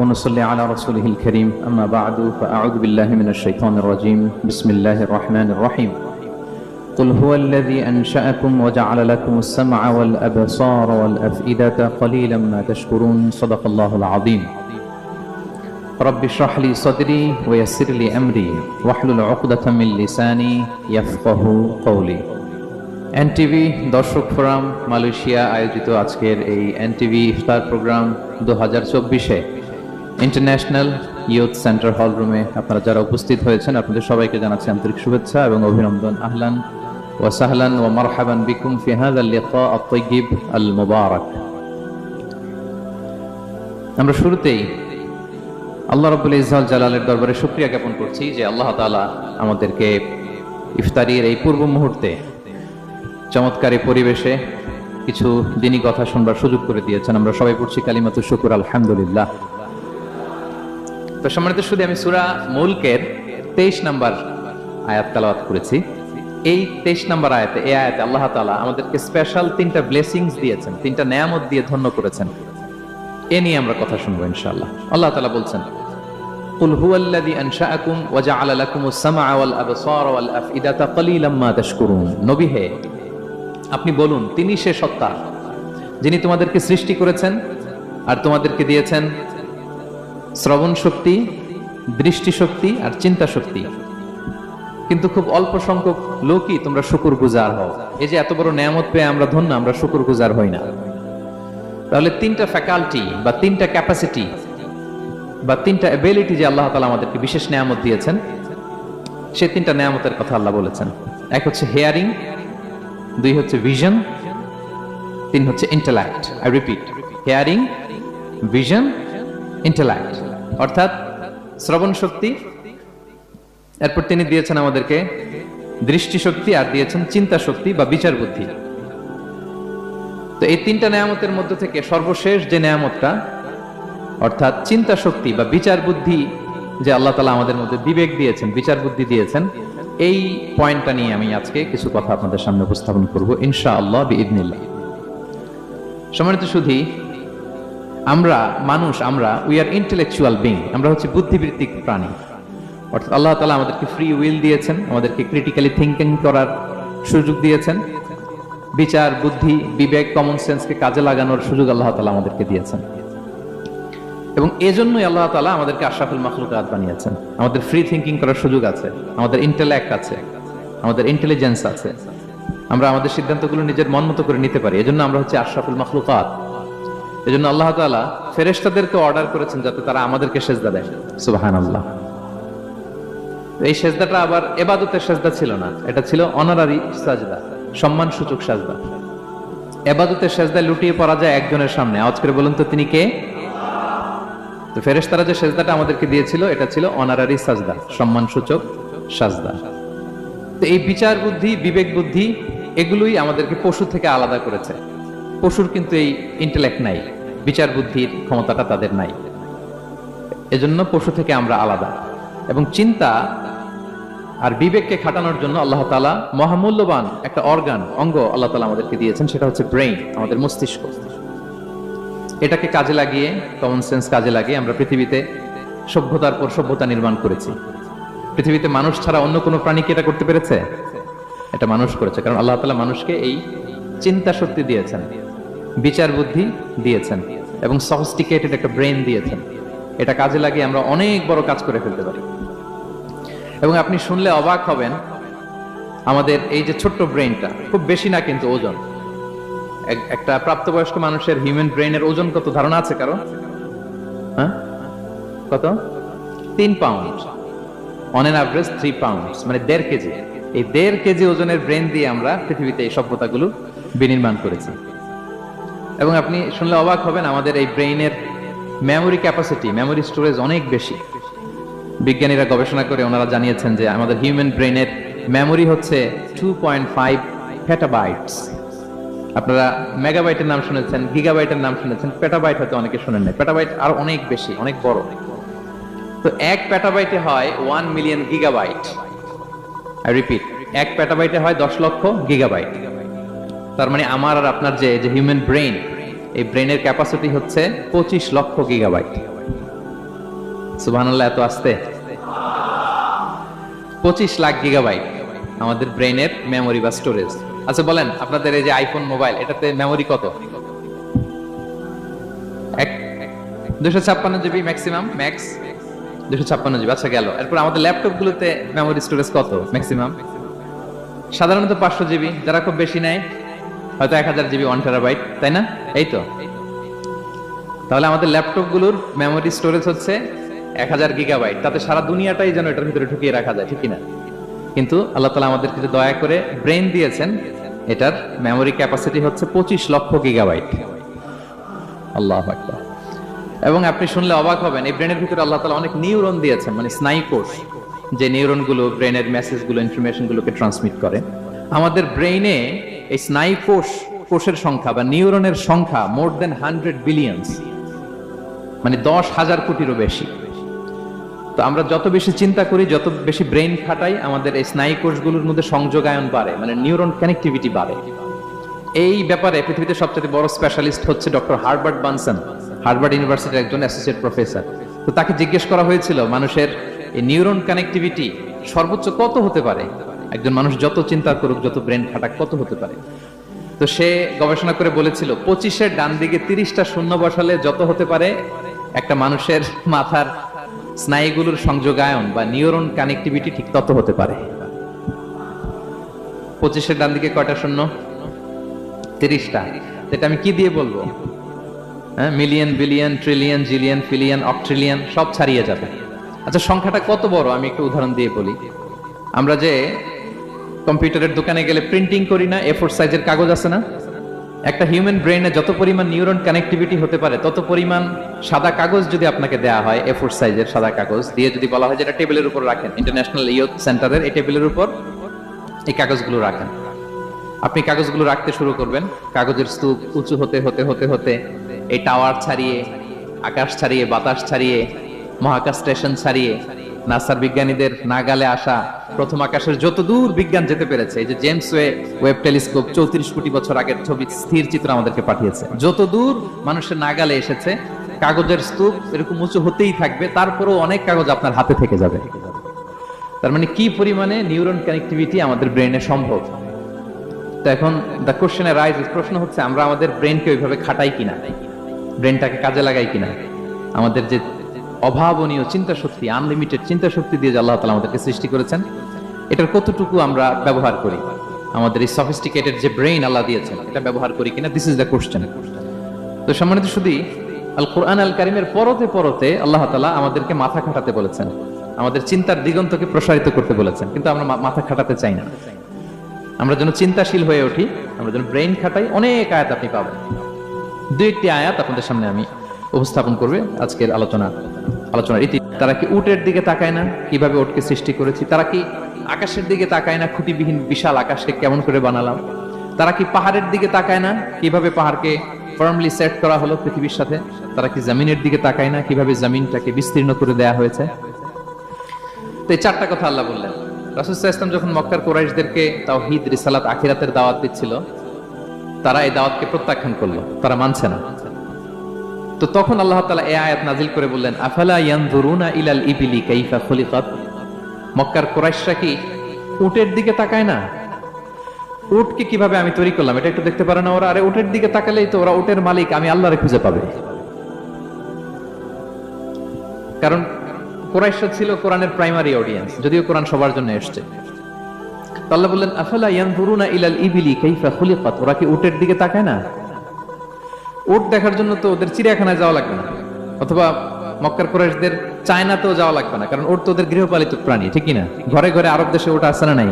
ونصلي على رسوله الكريم أما بعد فأعوذ بالله من الشيطان الرجيم بسم الله الرحمن الرحيم قل هو الذي أنشأكم وجعل لكم السمع والأبصار والأفئدة قليلا ما تشكرون صدق الله العظيم رب اشرح لي صدري ويسر لي أمري واحلل عقدة من لساني يفقه قولي NTV দর্শক forum Malaysia আয়োজিত আজকের এই এনটিভি ইফতার প্রোগ্রাম 2024-এ ইন্টারন্যাশনাল ইয়ুথ সেন্টার হল রুমে আপনারা যারা উপস্থিত হয়েছেন আপনাদের সবাইকে জানাচ্ছি আন্তরিক শুভেচ্ছা এবং অভিনন্দন। আহলান ওয়া সাহলান ওয়া মারহাবান বিকুম ফি হাযাল লিকা আত-তাইয়্যিব আল মুবারাক। আমরা শুরুতেই আল্লাহ রাব্বুল ইজ্জাত জালালের দরবারে শুকরিয়া জ্ঞাপন করছি যে আল্লাহ তাআলা আমাদেরকে ইফতারির এই পূর্ব মুহূর্তে চমৎকার পরিবেশে কিছু দিনী কথা শুনবার সুযোগ করে দিয়েছেন। আমরা সবাই পড়ছি কালিমাতুশ শুকর আলহামদুলিল্লাহ। তো সম্মানিত শুধু আমি সূরা মুলকের 23 নম্বর আয়াত তেলাওয়াত করেছি। এই 23 নম্বর আয়াতে আল্লাহ তাআলা আমাদেরকে স্পেশাল 3টা ব্লেসিংস দিয়েছেন, 3টা নেয়ামত দিয়ে ধন্য করেছেন। এ নিয়ে আমরা কথা শুনবো ইনশাআল্লাহ। আল্লাহ তাআলা বলছেন কুল হুয়াল্লাযী আনশাআকুম ওয়া জাআলা লাকুমুস সামআ ওয়াল আবসারা ওয়াল আফইদাতা ক্বালীলাম মা তাশকুরুন। নবী হে, আপনি বলুন তিনি সে সত্তা যিনি তোমাদেরকে সৃষ্টি করেছেন আর তোমাদেরকে দিয়েছেন শ্রবণ শক্তি, দৃষ্টি শক্তি আর চিন্তা শক্তি, কিন্তু খুব অল্প সংখ্যক লোকই তোমরা শুকরগুজার হও। এই যে এত বড় নেয়ামত পেয়ে আমরা ধন্য, আমরা শুকরগুজার হই না। তাহলে 3টা ফ্যাকাল্টি বা 3টা ক্যাপাসিটি বা 3টা এবিলিটি যে আল্লাহ তাআলা আমাদেরকে বিশেষ নেয়ামত দিয়েছেন, সেই 3টা নেয়ামতের কথা আল্লাহ বলেছেন। এক হচ্ছে হিয়ারিং, 2 হচ্ছে ভিশন, 3 হচ্ছে intellect. I repeat, hearing, vision, intellect, অর্থাৎ শ্রবণ শক্তি, এরপর তিনি দিয়েছেন আমাদেরকে দৃষ্টি শক্তি আর দিয়েছেন চিন্তা শক্তি বা বিচার বুদ্ধি। তো এই 3টা নেয়ামতের মধ্যে থেকে সর্বশেষ যে নেয়ামতটা অর্থাৎ চিন্তা শক্তি বা বিচার বুদ্ধি, যে আল্লাহ তাআলা আমাদের মধ্যে বিবেক দিয়েছেন, বিচার বুদ্ধি দিয়েছেন, এই পয়েন্টটা নিয়ে আমি আজকে কিছু কথা আপনাদের সামনে উপস্থাপন করব ইনশাআল্লাহ বিইذنিল্লাহ। সম্মানিত সুধী, আমরা উই আর ইন্টেলেকচুয়াল বিং, আমরা হচ্ছে বুদ্ধিবৃত্তিক প্রাণী। অর্থাৎ আল্লাহ তাআলা আমাদেরকে ফ্রি উইল দিয়েছেন, আমাদেরকে ক্রিটিক্যালি থিঙ্কিং করার সুযোগ দিয়েছেন, বিচার বুদ্ধি বিবেক কমন সেন্সকে কাজে লাগানোর সুযোগ আল্লাহ তাআলা আমাদেরকে দিয়েছেন। এবং এজন্যই আল্লাহ তাআলা আমাদেরকে আশরাফুল মাখলুকাত বানিয়েছেন। আমাদের ফ্রি থিঙ্কিং করার সুযোগ আছে, আমাদের ইন্টেলেক্ট আছে, আমাদের ইন্টেলিজেন্স আছে, আমরা আমাদের সিদ্ধান্তগুলো নিজের মন মতো করে নিতে পারি। এজন্য আমরা হচ্ছে আশরাফুল মাখলুকাত। এজন্য আল্লাহ তাআলা ফেরেশতাদেরকে অর্ডার করেছেন যাতে তারা আমাদেরকে সিজদা দেয়। সুবহানাল্লাহ। এই সিজদাটা আবার ইবাদতের সিজদা ছিল না, এটা ছিল অনারারি সাজদা, সম্মানসূচক সাজদা। ইবাদতের সিজদায় লুটিয়ে পড়া যায় একজনের সামনে। আওয়াজ করে বলুন তো তিনি কে? তো ফেরেশতারা যে সিজদাটা আমাদেরকে দিয়েছিল এটা ছিল অনারারি সাজদা, সম্মানসূচক সাজদা। তো এই বিচার বুদ্ধি বিবেক বুদ্ধি এগুলোই আমাদেরকে পশু থেকে আলাদা করেছে। পশুর কিন্তু এই ইন্টেলেক্ট নাই, বিচার বুদ্ধির ক্ষমতাটা তাদের নাই, এজন্য পশু থেকে আমরা আলাদা। এবং চিন্তা আর বিবেককে খাটানোর জন্য আল্লাহ তাআলা মহামূল্যবান একটা অঙ্গ আল্লাহ তাআলা আমাদেরকে দিয়েছেন, সেটা হচ্ছে ব্রেইন, আমাদের মস্তিষ্ক। এটাকে কাজে লাগিয়ে, কমন সেন্স কাজে লাগিয়ে আমরা পৃথিবীতে সভ্যতার পর সভ্যতা নির্মাণ করেছি। পৃথিবীতে মানুষ ছাড়া অন্য কোনো প্রাণী কি এটা করতে পেরেছে? এটা মানুষ করেছে, কারণ আল্লাহ তাআলা মানুষকে এই চিন্তা শক্তি দিয়েছেন, বিচার বুদ্ধি দিয়েছেন এবং সফিস্টিকেটেড একটা ব্রেন দিয়েছেন। এটা কাজে লাগিয়ে আমরা অনেক বড় কাজ করে ফেলতে পারি। এবং আপনি শুনলে অবাক হবেন, আমাদের এই যে ছোট্ট ব্রেনটা, খুব বেশি না কিন্তু ওজন, একটা প্রাপ্তবয়স্ক মানুষের হিউম্যান ব্রেইনের ওজন কত ধারণা আছে কারো? হ্যাঁ, কত? 3 pound, on an average 3 pound, মানে 1.5 কেজি। এই 1.5 কেজি ওজনের ব্রেন দিয়ে আমরা পৃথিবীতে এই সভ্যতাগুলো বিনির্মাণ করেছি। এবং আপনি শুনলে অবাক হবেন, আমাদের এই ব্রেইনের মেমোরি ক্যাপাসিটি, মেমোরি স্টোরেজ অনেক বেশি। বিজ্ঞানীরা গবেষণা করে ওনারা জানিয়েছেন যে আমাদের হিউম্যান ব্রেইনের মেমোরি হচ্ছে 2.5 পেটাবাইটস। আপনারা মেগাবাইটের নাম শুনেছেন, গিগাবাইটের নাম শুনেছেন, পেটাবাইট হয়তো অনেকে শুনেন নাই। পেটাবাইট আর অনেক বেশি, অনেক বড়। তো 1 পেটাবাইটে হয় 1 মিলিয়ন গিগাবাইট। আই রিপিট, 1 পেটাবাইটে হয় 10 লক্ষ গিগাবাইট। তার মানে আমার আর আপনার যে হিউম্যান ব্রেইন, এই ব্রেইনের ক্যাপাসিটি হচ্ছে 25 লক্ষ গিগাবাইট। সুবহানাল্লাহ, এত আসতে 25 লাখ গিগাবাইট আমাদের ব্রেনের মেমোরি বা স্টোরেজ। আচ্ছা বলেন, আপনাদের এই যে আইফোন মোবাইল, এটাতে মেমোরি কত? 256 জিবি ম্যাক্সিমাম, ম্যাক্স 256 জিবি। আচ্ছা গেল। এরপর আমাদের ল্যাপটপ গুলোতে মেমোরি স্টোরেজ কত ম্যাক্সিমাম? সাধারণত 500 জিবি, যারা খুব বেশি নেয় হয়তো 1000 জিবি, 1 টেরাবাইট, তাই না? এই তো। তাহলে আমাদের ল্যাপটপ গুলোর মেমোরি স্টোরেজ হচ্ছে 1000 গিগাবাইট। তাতে সারা দুনিয়াটাই যেন এটার ভিতরে ঢুকিয়ে রাখা যায়, ঠিক কিনা? কিন্তু আল্লাহ তাআলা আমাদেরকে যে দয়া করে ব্রেন দিয়েছেন, এটার মেমোরি ক্যাপাসিটি হচ্ছে 25 লক্ষ গিগাবাইট। আল্লাহু আকবার। এবং আপনি শুনলে অবাক হবেন, এই ব্রেনের ভিতরে আল্লাহ তাআলা অনেক নিউরন দিয়েছেন, মানে স্নায়ু কোষ, যে নিউরন গুলো ব্রেনের মেসেজ গুলো, ইনফরমেশন গুলোকে ট্রান্সমিট করে। আমাদের ব্রেইনে এই স্নায়ু কোষের সংখ্যা বা নিউরনের সংখ্যা মোর দেন 100 বিলিয়নস, মানে 10,000 কোটিরও বেশি। তো আমরা যত বেশি চিন্তা করি, যত বেশি ব্রেইন খাটাই, আমাদের এই স্নায়ু কোষগুলোর মধ্যে সংযোগায়ন বাড়ে, মানে নিউরন কানেক্টিভিটি বাড়ে। এই ব্যাপারে পৃথিবীতে সবচেয়ে বড় স্পেশালিস্ট হচ্ছে ডক্টর হার্বার্ট বানসন, হার্ভার্ড ইউনিভার্সিটির একজন অ্যাসোসিয়েট প্রফেসর। তো তাকে জিজ্ঞেস করা হয়েছিল মানুষের এই নিউরন কানেক্টিভিটি সর্বোচ্চ কত হতে পারে, একজন মানুষ যত চিন্তা করুক, যত ব্রেন খাটাক, কত হতে পারে। তো সে গবেষণা করে বলেছিল 25-এর ডান দিকে 30টা শূন্য বসালে যত হতে পারে একটা মানুষের মাথার স্নায়ুগুলোর সংযোগায়ন বা নিউরন কানেক্টিভিটি ঠিক তত হতে পারে। 25-এর ডান দিকে কয়টা শূন্য? 30টা। এটা আমি কি দিয়ে বলবো? হ্যাঁ, মিলিয়ন, বিলিয়ন, ট্রিলিয়ন, জিলিয়ন, ফিলিয়ন, অক্ট্রিলিয়ন সব ছাড়িয়ে যাবে। আচ্ছা, সংখ্যাটা কত বড় আমি একটু উদাহরণ দিয়ে বলি। আমরা যে কম্পিউটারের দোকানে গেলে প্রিন্টিং করি না, A4 সাইজের কাগজ আছে না? একটা হিউম্যান ব্রেইনে যত পরিমাণ নিউরন কানেক্টিভিটি হতে পারে, তত পরিমাণ সাদা কাগজ যদি আপনাকে দেয়া হয়, A4 সাইজের সাদা কাগজ দিয়ে যদি বলা হয় যেটা টেবিলের উপর রাখেন, ইন্টারন্যাশনাল ইয়ুথ সেন্টারের এই টেবিলের উপর এই কাগজগুলো রাখেন, আপনি কাগজগুলো রাখতে শুরু করবেন। কাগজের স্তূপ উঁচু হতে হতে হতে হতে এই টাওয়ার ছাড়িয়ে, আকাশ ছাড়িয়ে, বাতাস ছাড়িয়ে, মহাকাশ স্টেশন ছাড়িয়ে, নাসার বিজ্ঞানীদের নাগালে আসা প্রথম আকাশের যত দূর বিজ্ঞান যেতে পেরেছে, এই যে জেমস ওয়েব টেলিস্কোপ 34 কোটি বছর আগের ছবি, স্থির চিত্র আমাদেরকে পাঠিয়েছে, যত দূর মানুষের নাগালে এসেছে, কাগজের স্তূপ এরকম উঁচু হতেই থাকবে, তারপরেও অনেক কাগজ আপনার হাতে থেকে যাবে। তার মানে কি পরিমাণে নিউরন কানেক্টিভিটি আমাদের ব্রেইনে সম্ভব। তো এখন দ্য কোশ্চেন রাইজেস, প্রশ্ন হচ্ছে আমরা আমাদের ব্রেনকে ওইভাবে খাটাই কিনা, ব্রেনটাকে কাজে লাগাই কিনা। আমাদের যে অভাবনীয় চিন্তা শক্তি, আনলিমিটেড চিন্তা শক্তি দিয়ে যে আল্লাহ তাআলা আমাদেরকে সৃষ্টি করেছেন, এটার কতটুকু আমরা ব্যবহার করি, আমাদের এই সফিস্টিকেটেড যে ব্রেইন আল্লাহ দিয়েছেন, এটা ব্যবহার করি কিনা, দিস ইজ দ্য কোশ্চেন। তো সম্মানিত শুধু আল কোরআন আল কারিমের পরতে পরতে আল্লাহ তাআলা আমাদেরকে মাথা খাটাতে বলেছেন, আমাদের চিন্তার দিগন্তকে প্রসারিত করতে বলেছেন, কিন্তু আমরা মাথা খাটাতে চাই না। আমরা যেন চিন্তাশীল হয়ে উঠি, আমরা যেন ব্রেইন খাটাই। অনেক আয়াত আপনি পাবেন, দুই একটি আয়াত আপনাদের সামনে আমি উপস্থাপন করবে আজকের আলোচনার ইতি। তারা কি উটের দিকে তাকায় না, কিভাবে উটকে সৃষ্টি করেছি? তারা কি আকাশের দিকে তাকায় না, খুঁটিবিহীন বিশাল আকাশকে কেমন করে বানালাম? তারা কি পাহাড়ের দিকে তাকায় না, কিভাবে পাহাড়কে ফার্মলি সেট করা হলো পৃথিবীর সাথে? তারা কি জমিনের দিকে তাকায় না, কিভাবে জমিনটাকে বিস্তীর্ণ করে দেয়া হয়েছে? তো এই চারটা কথা আল্লাহ বললেন। রাসূল সাল্লাল্লাহু আলাইহি ওয়াসাল্লাম যখন মক্কার কুরাইশদেরকে তাওহীদ, রিসালাত, আখিরাতের দাওয়াত দিচ্ছিল, তারা এই দাওয়াতকে প্রত্যাখ্যান করলো, তারা মানছে না। তো তখন আল্লাহ তাআলা এই আয়াত নাজিল করে বললেন, আফালা ইয়ানজুরুনা ইলাল ইবিলি কাইফা খুলিকাত। মক্কার কুরাইশরা কি উটের দিকে তাকায় না? উটকে কিভাবে আমি তৈরি করলাম এটা একটু দেখতে পারে না ওরা? আরে উটের দিকে তাকালেই তো ওরা উটের মালিক, আমি আল্লাহরে খুঁজে পাবে। কারণ কুরাইশরা ছিল কোরআনের প্রাইমারি অডিয়েন্স, যদিও কোরআন সবার জন্য এসেছে। আল্লাহ বললেন, আফালা ইয়ানজুরুনা ইলাল ইবিলি কাইফা খুলিকাত। ওরা কি উটের দিকে তাকায় না? উট দেখার জন্য তো ওদের চিড়িয়াখানায় যাওয়া লাগবে না, অথবা মক্কার কুরাইশদের চায়নাতেও যাওয়া লাগবে না, কারণ উট তো ওদের গৃহপালিত প্রাণী, ঠিক না? ঘরে ঘরে আরব দেশে উট আছে না নাই?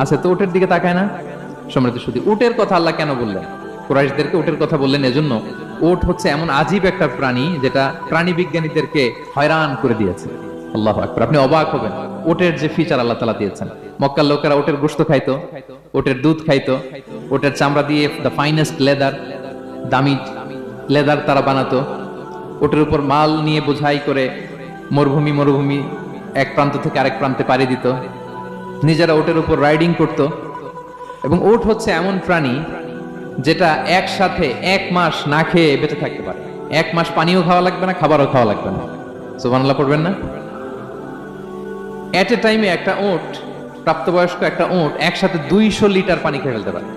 আছে। তো উটের দিকে তাকায় না। সম্মানিত শুধু উটের কথা আল্লাহ কেন বললেন? কুরাইশদেরকে উটের কথা বললেন এজন্য, উট হচ্ছে এমন আজীব একটা প্রাণী যেটা প্রাণী বিজ্ঞানীদেরকে হয়রান করে দিয়েছে। আল্লাহু আকবার। আপনি অবাক হবেন উটের যে ফিচার আল্লাহ তাআলা দিয়েছেন। মক্কার লোকেরা উটের গোশত খাইতো, উটের দুধ খাইতো, উটের চামড়া দিয়ে দ্য ফাইনেস্ট লেদার, দামি লেদার তারা বানাতো। উটের উপর মাল নিয়ে বোঝাই করে মরুভূমি এক প্রান্ত থেকে আরেক প্রান্তে পাড়ি দিত, নিজেরা উটের উপর রাইডিং করত। এবং উট হচ্ছে এমন প্রাণী যেটা একসাথে 1 মাস না খেয়ে বেঁচে থাকতে পারে। 1 মাস পানিও খাওয়া লাগবে না, খাবারও খাওয়া লাগবে না। সুবহানাল্লাহ পড়বেন না? এট এ টাইমে একটা উট, প্রাপ্তবয়স্ক একটা উট একসাথে 200 লিটার পানি খেয়ে ফেলতে পারে।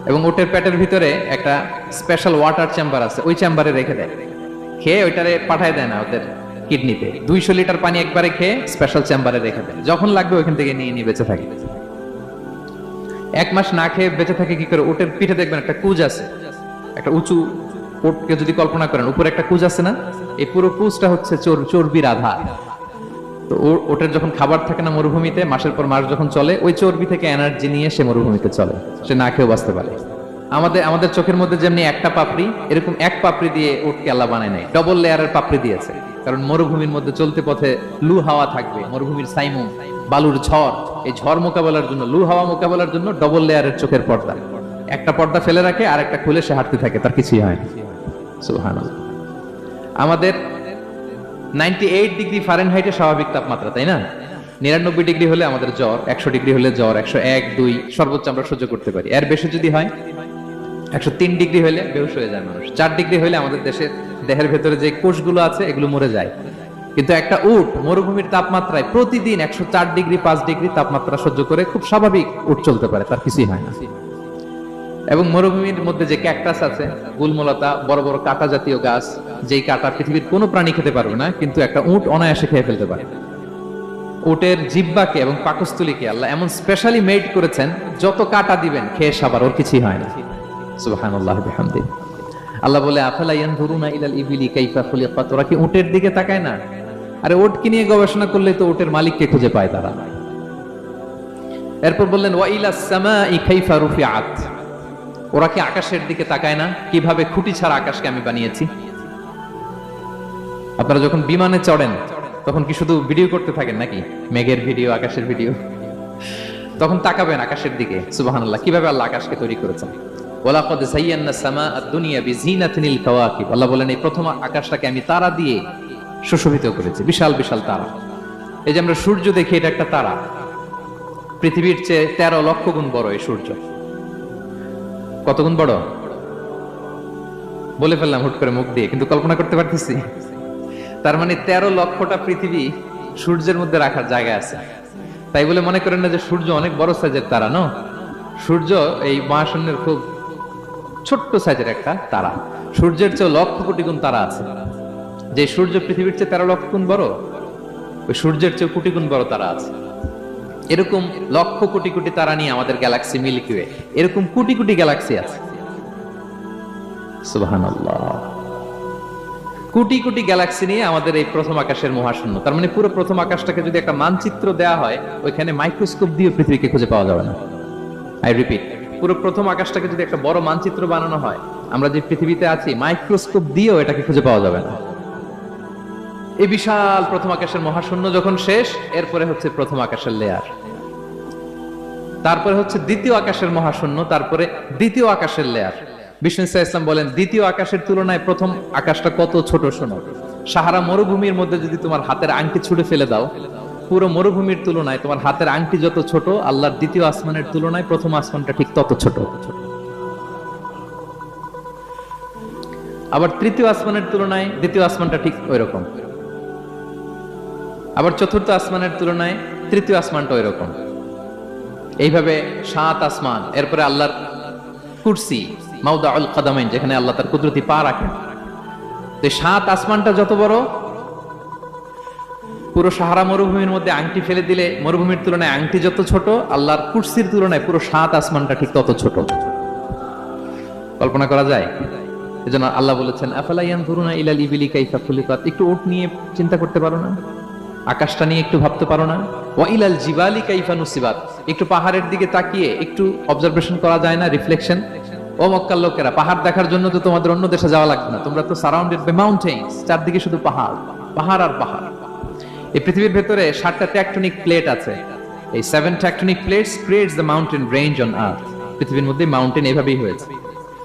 এবং উটের পেটের ভিতরে একটা স্পেশাল ওয়াটার চেম্বার আছে, ওই চেম্বারে রেখে দেয়, খেয়ে ওইটারে পাঠায় দেয় না ওদের কিডনিতে। 200 লিটার পানি একবারে খেয়ে স্পেশাল চেম্বারে রেখে দেয়, যখন লাগবে ওইখান থেকে নিয়ে নিয়ে বেঁচে থাকে। 1 মাস না খেয়ে বেঁচে থাকে কি করে? উটের পিঠে দেখবেন একটা কুজ আছে, একটা উঁচু উটকে যদি কল্পনা করেন, উপরে একটা কুজ আছে না, এই পুরো কুজটা হচ্ছে চর্বির আধার। তো ওটার যখন খাবার থাকে না মরুভূমিতে, মাসের পর মাস যখন চলে, ওই চর্বি থেকে এনার্জি নিয়ে সে মরুভূমিতে চলে, সে না খেয়েও বাঁচতে পারে। আমাদের চোখের মধ্যে যেমনি একটা পাপড়ি, এরকম এক পাপড়ি দিয়ে উটকে আল্লাহ বানায় নাই, ডবল লেয়ারের পাপড়ি দিয়েছে। কারণ মরুভূমির মধ্যে চলতে পথে লু হাওয়া থাকবে, মরুভূমির সাইমুম, বালুর ঝড়, এই ঝড় মোকাবেলার জন্য, লু হাওয়া মোকাবেলার জন্য ডবল লেয়ারের চোখের পর্দা। একটা পর্দা ফেলে রাখে আর একটা খুলে সে হাঁটতে থাকে, তার কিছুই হয় না। সুবহানাল্লাহ। আমাদের 98 ডিগ্রি ফারেনহাইটে স্বাভাবিক তাপমাত্রা, তাই না? 99 ডিগ্রি হলে আমাদের জ্বর, 100 ডিগ্রি হলে জ্বর, 101, 2 সর্বোচ্চ আমরা সহ্য করতে পারি। এর বেশি যদি হয়, 103 ডিগ্রি হলে বেহুশ হয়ে যায় মানুষ। 4 ডিগ্রি হলে আমাদের দেহের ভেতরে যে কোষগুলো আছে এগুলো মরে যায়। কিন্তু একটা উট মরুভূমির তাপমাত্রায় প্রতিদিন 104 ডিগ্রি 5 ডিগ্রি তাপমাত্রা সহ্য করে খুব স্বাভাবিক উট চলতে পারে, তার কিছুই হয় না। এবং মরুভূমির মধ্যে যে ক্যাকটাস আছে, গুলমলতা, বড় বড় কাঁটা জাতীয় গাছ, যেই কাঁটা পৃথিবীর কোনো প্রাণী খেতে পারবে না, কিন্তু একটা উট অনায়াসে খেয়ে ফেলতে পারে। উটের জিহ্বাকে এবং পাকস্থলীকে আল্লাহ এমন স্পেশালি মেড করেছেন, যত কাঁটা দিবেন খেয়ে সাবার, ওর কিছুই হয় না। সুবহানাল্লাহ বিহামদিহি। আল্লাহ বলে, আফালা ইয়ানজুরুনা ইলাল ইবিলি কাইফা খুলিকাত, ওরা কি উটের দিকে তাকায় না? আরে উটকে নিয়ে গবেষণা করলে তো উটের মালিককে খুঁজে পায় তারা। এরপর বললেন, ওয়া ইলাস সামাই কাইফা রুফিআত, ওরা কি আকাশের দিকে তাকায় না? কিভাবে খুঁটি ছাড়া আকাশকে আমি বানিয়েছি। আপনারা যখন বিমানে চড়েন তখন কি শুধু ভিডিও করতে থাকেন নাকি? মেঘের ভিডিও, আকাশের ভিডিও, তখন তাকাবেন আকাশের দিকে। সুবহানাল্লাহ, কিভাবে আল্লাহ আকাশকে তৈরি করেছেন। ওয়ালাকাদ যায়্যানা সামা আদ-দুনিয়া বিজিনাতিল কাওয়াকিব, আল্লাহ বলেন এই প্রথম আকাশটাকে আমি তারা দিয়ে সুশোভিত করেছি, বিশাল বিশাল তারা। এই যে আমরা সূর্য দেখি, এটা একটা তারা, পৃথিবীর চেয়ে 13 লক্ষ গুণ বড় এই সূর্য। কত গুণ বড় বলে ফেললাম হুট করে মুখ দিয়ে, কিন্তু কল্পনা করতে পারতেছি। তার মানে 13 লক্ষটা পৃথিবী সূর্যের মধ্যে রাখার জায়গা আছে। তাই বলে মনে করেন না যে সূর্য অনেক বড় সাইজের তারা, ন। সূর্য এই মহাশূন্যের খুব ছোট্ট সাইজের একটা তারা। সূর্যের চেয়ে লক্ষ কোটি গুণ তারা আছে। যে সূর্য পৃথিবীর চেয়ে 13 লক্ষ গুণ বড়, ওই সূর্যের চেয়ে কোটি গুণ বড় তারা আছে। এরকম লক্ষ কোটি কোটি তারা নিয়ে আমাদের গ্যালাক্সি মিল্কি ওয়ে, এরকম কোটি কোটি গ্যালাক্সি আছে। সুবহানাল্লাহ, কোটি কোটি গ্যালাক্সি নিয়ে আমাদের এই প্রথম আকাশের মহাশূন্য। তার মানে পুরো প্রথম আকাশটাকে যদি একটা মানচিত্র দেওয়া হয়, ওইখানে মাইক্রোস্কোপ দিয়ে পৃথিবীকে খুঁজে পাওয়া যাবে না। আই রিপিট, পুরো প্রথম আকাশটাকে যদি একটা বড় মানচিত্র বানানো হয়, আমরা যে পৃথিবীতে আছি, মাইক্রোস্কোপ দিয়েও এটাকে খুঁজে পাওয়া যাবে না। এই বিশাল প্রথম আকাশের মহাশূন্য যখন শেষ, এরপরে হচ্ছে প্রথম আকাশের লেয়ার, তারপরে হচ্ছে দ্বিতীয় আকাশের মহাশূন্য, তারপরে দ্বিতীয় আকাশের লেয়ার। বিষ্ণু ইসলাম বলেন, দ্বিতীয় আকাশের তুলনায় প্রথম আকাশটা কত ছোট শোনো। সাহারা মরুভূমির মধ্যে যদি তোমার হাতের আংটি ছুঁড়ে ফেলে দাও, পুরো মরুভূমির তুলনায় তোমার হাতের আংটি যত ছোট, আল্লাহর দ্বিতীয় আসমানের তুলনায় প্রথম আসমানটা ঠিক তত ছোট। আবার তৃতীয় আসমানের তুলনায় দ্বিতীয় আসমানটা ঠিক ওই রকম। আবার চতুর্থ আসমানের তুলনায় তৃতীয় আসমানটা ওই রকম। এইভাবে 7 আসমান। এরপরে আল্লাহর কুরসি, মাউদাউল কাদামাইন, যেখানে আল্লাহ তার কুদরতি পা রাখেন। তো 7 আসমানটা যত বড়, পুরো সাহারা মরুভূমির মধ্যে আংটি ফেলে দিলে মরুভূমির তুলনায় আংটি যত ছোট, আল্লাহর কুরসির তুলনায় পুরো 7 আসমানটা ঠিক তত ছোট। কল্পনা করা যায়? এজন্য আল্লাহ বলেছেন, আফালা ইয়ানজুরুনা ইলাল ইবিলি কাইফা খুলিকাত, একটু উট নিয়ে চিন্তা করতে পারো না? আকাশটা নিয়ে একটু ভাবতে পারো না? ওয়া ইলাল জিবালি কাইফা নুসিবাত, একটু পাহাড়ের দিকে তাকিয়ে একটু অবজারভেশন করা যায় না, রিফ্লেকশন? ও মক্কার লোকেরা, পাহাড় দেখার জন্য তো তোমাদের অন্য দেশে যাওয়া লাগবে না, তোমরা তো সারাউন্ডেড বাই মাউন্টেন্স, চারদিকে শুধু পাহাড়, পাহাড় আর পাহাড়। এই পৃথিবীর ভেতরে 7টা টেকটনিক প্লেট আছে। এই 7 tectonic plates creates the mountain range on earth. পৃথিবীর মধ্যে মাউন্টেন এভাবেই হয়েছে।